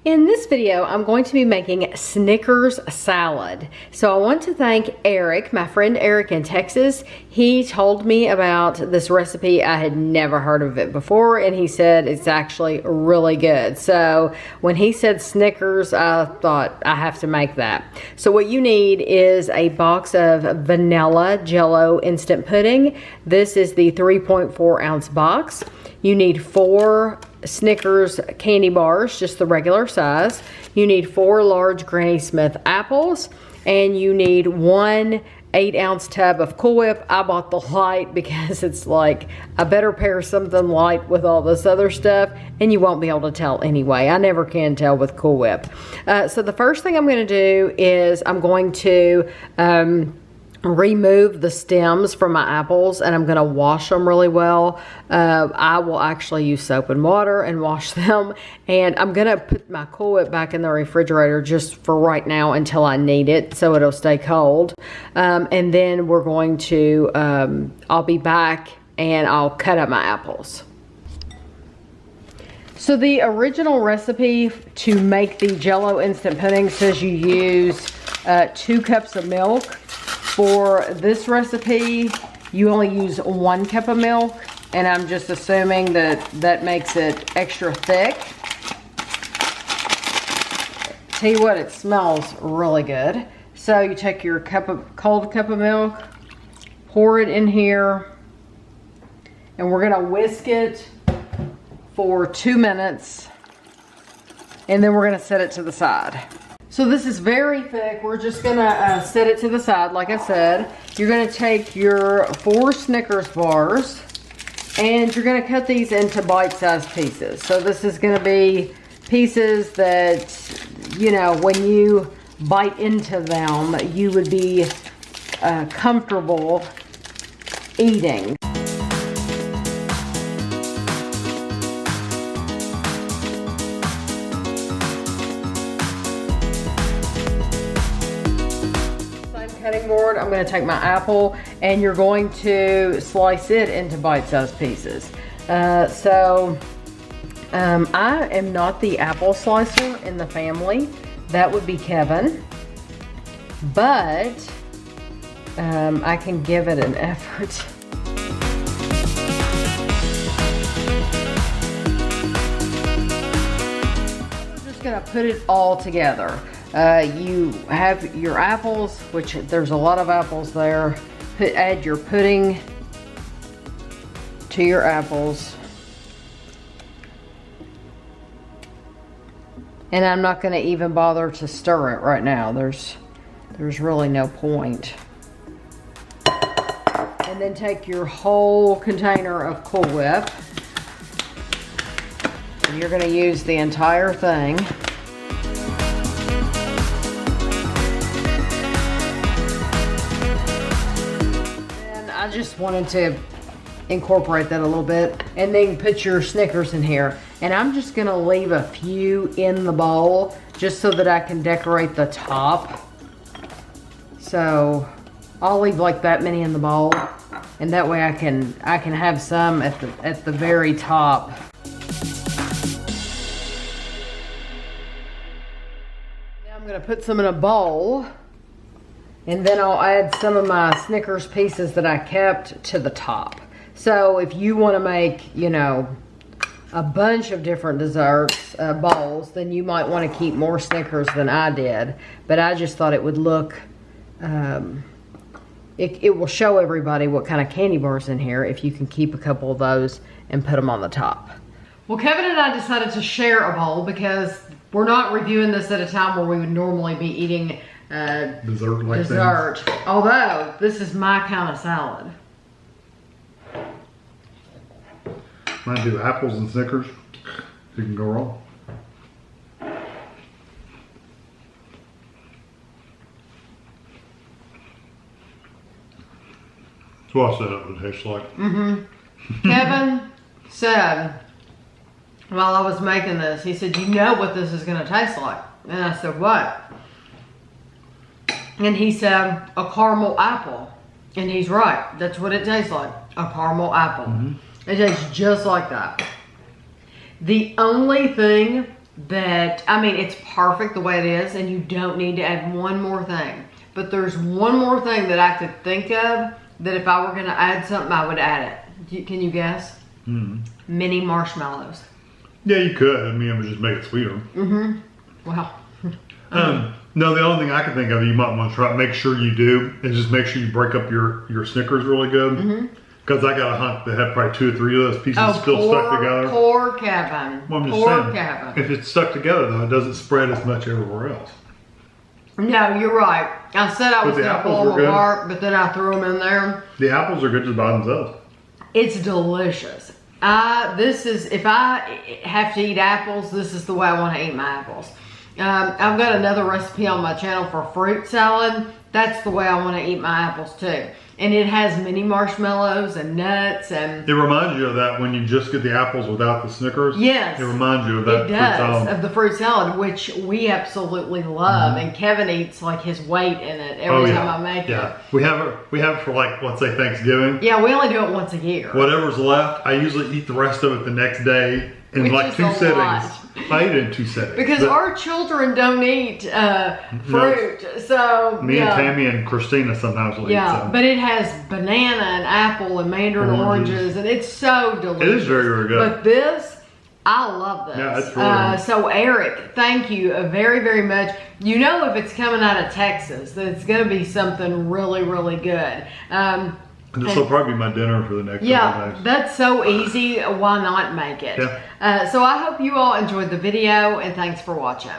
In this video, I'm going to be making Snickers salad. So I want to thank Eric, my friend Eric in Texas. He told me about this recipe. I had never heard of it before, and he said it's actually really good. So when he said Snickers, I thought I have to make that. So what you need is a box of vanilla jell-o instant pudding. This is the 3.4 ounce box. You need 4 Snickers candy bars, just the regular size. You need 4 large Granny Smith apples, and you need 1 8-ounce tub of Cool Whip. I bought the light because it's like I better pair something light with all this other stuff, and you won't be able to tell anyway. I never can tell with Cool Whip. So the first thing I'm going to do is I'm going to remove the stems from my apples, and I'm going to wash them really well. I will actually use soap and water and wash them, and I'm going to put my Cool Whip back in the refrigerator just for right now until I need it, so it'll stay cold. And then we're going to I'll be back and I'll cut up my apples. So the original recipe to make the jell-o instant pudding says you use 2 cups of milk. For this recipe, you only use 1 cup of milk, and I'm just assuming that that makes it extra thick. Tell you what, it smells really good. So you take your cold cup of milk, pour it in here, and we're gonna whisk it for 2 minutes, and then we're gonna set it to the side. So this is very thick. We're just gonna set it to the side, like I said. You're gonna take your 4 Snickers bars, and you're gonna cut these into bite-sized pieces. So this is gonna be pieces that, you know, when you bite into them, you would be comfortable eating. Cutting board, I'm going to take my apple, and you're going to slice it into bite-sized pieces. I am not the apple slicer in the family. That would be Kevin, but I can give it an effort. I'm just going to put it all together. You have your apples, which there's a lot of apples there. Add your pudding to your apples. And I'm not going to even bother to stir it right now. There's really no point. And then take your whole container of Cool Whip. And you're going to use the entire thing. I just wanted to incorporate that a little bit, and then put your Snickers in here. And I'm just gonna leave a few in the bowl just so that I can decorate the top. So I'll leave like that many in the bowl, and that way I can have some at the very top. Now I'm gonna put some in a bowl. And then I'll add some of my Snickers pieces that I kept to the top. So if you want to make, you know, a bunch of different desserts, bowls, then you might want to keep more Snickers than I did. But I just thought it would look, it will show everybody what kind of candy bars in here if you can keep a couple of those and put them on the top. Well, Kevin and I decided to share a bowl because we're not reviewing this at a time where we would normally be eating dessert. Although this is my kind of salad. Might do apples and Snickers. You can go wrong. That's what I said it would taste like. Kevin said while I was making this, he said, "You know what this is going to taste like?" And I said, "What?" And he said, "A caramel apple." And he's right. That's what it tastes like. A caramel apple. It tastes just like that. The only thing that, I mean, it's perfect the way it is, and you don't need to add one more thing. But there's one more thing that I could think of that if I were going to add something, I would add it. Can you guess? Mini marshmallows. Yeah, you could. I mean, it would just make it sweeter. Wow. No, the only thing I can think of you might want to try, make sure you do, is just make sure you break up your Snickers really good. Because I got a hunt that had probably 2 or 3 of those pieces still stuck together. Poor Kevin. Well, I'm just poor saying, Kevin. if it's stuck together though, it doesn't spread as much everywhere else. No, you're right. I said I was But the going to apples pull were them apart, but then I threw them in there. The apples are good just by themselves. It's delicious. If I have to eat apples, this is the way I want to eat my apples. I've got another recipe on my channel for fruit salad. That's the way I want to eat my apples too. And it has mini marshmallows and nuts and... It reminds you of that when you just get the apples without the Snickers. Yes. It reminds you of that It does, fruit salad. of the fruit salad, which we absolutely love. And Kevin eats like his weight in it every time I make it. We have it for like, let's say Thanksgiving. Yeah, we only do it once a year. Whatever's left, I usually eat the rest of it the next day in Which like is 2 a sittings. lot. I eat it in 2 sittings. Because our children don't eat fruit, so me and Tammy and Christina sometimes will eat some. But it has banana and apple and mandarin oranges, and it's so delicious. It is very, very good. But this, I love this. Yeah, it's really good. So Eric, thank you very, very much. You know, if it's coming out of Texas, that it's going to be something really, really good. This will probably be my dinner for the next couple of days. That's so easy. Why not make it? So I hope you all enjoyed the video, and thanks for watching.